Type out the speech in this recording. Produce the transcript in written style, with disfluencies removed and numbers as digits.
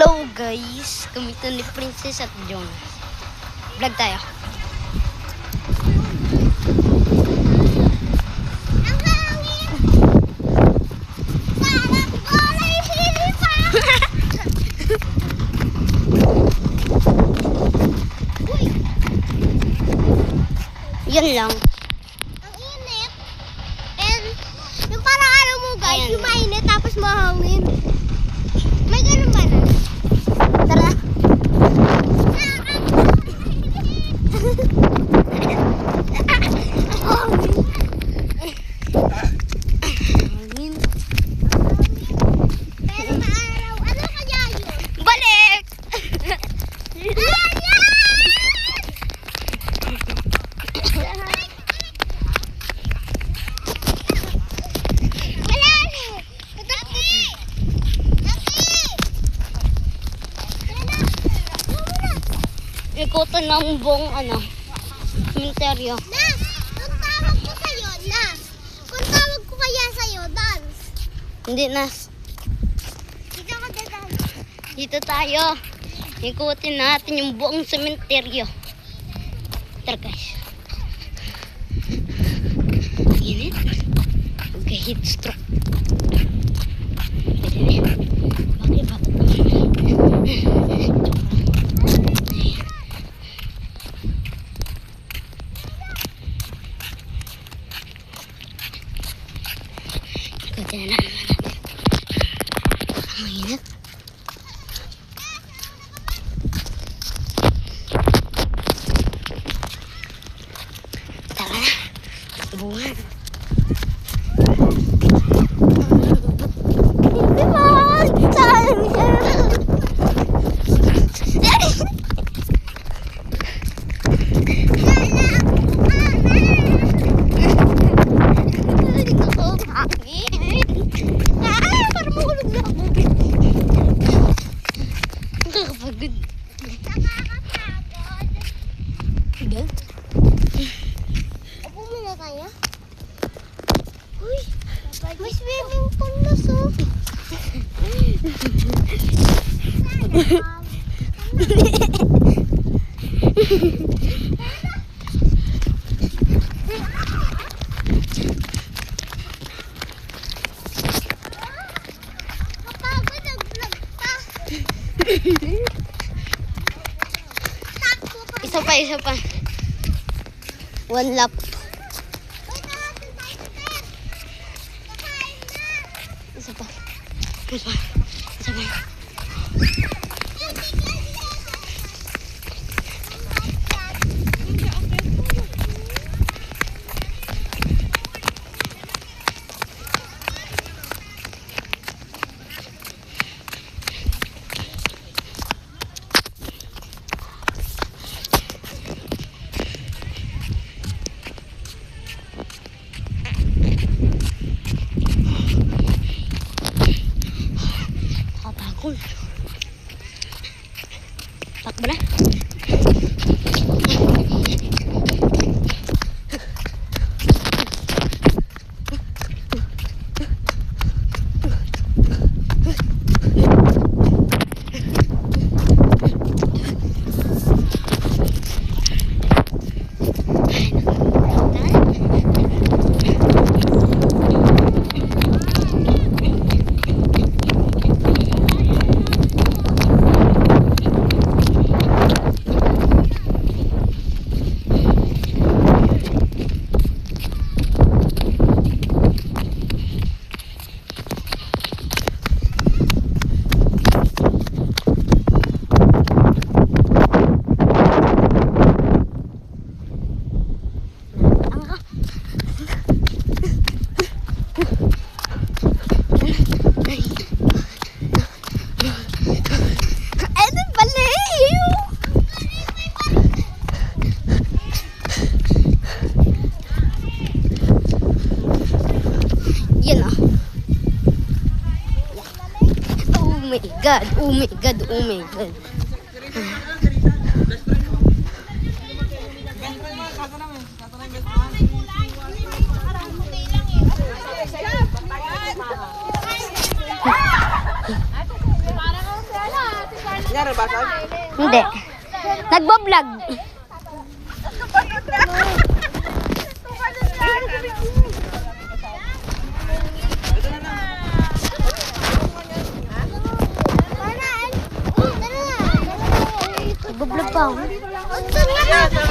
Hello guys, kami to ni Princess at John. Vlog tayo. Ang hangin! Parang golay hilipa! Uy! Yan lang. Ang init. And yung parang alam mo guys, Ayan. yung mainit tapos mahangin. May ganun ba na? Tara. Hangin. Pero maaraw. Ano kaya yun? Balik! Wala na. Dati! Ikutan ng buong cementerio. Nas, kung tawag ko sa'yo, Nas. Kung tawag ko kaya sa'yo, dance. Hindi, Nas. Dito ka dance. Dito tayo. Ikutin natin yung buong cementerio. Tara guys. Init. Okay, heat stroke. Pwede na. Bakit? Ikutin na naman natin. Ang init. Tara na. Buwan. Nakakapagod. Diba? Upo muna tayo. Uy, may swimming pool na so. Kapagod nag-vlog pa. Takbo pa. Isa pa. One lap. Uy, natin tayo, Ted. Kakain na. Isa pa. Isa pa. Kapagod. Takbo na. Oh my god. Nyari basag? Hindi. Nagbablog. Nagbablog pa ako.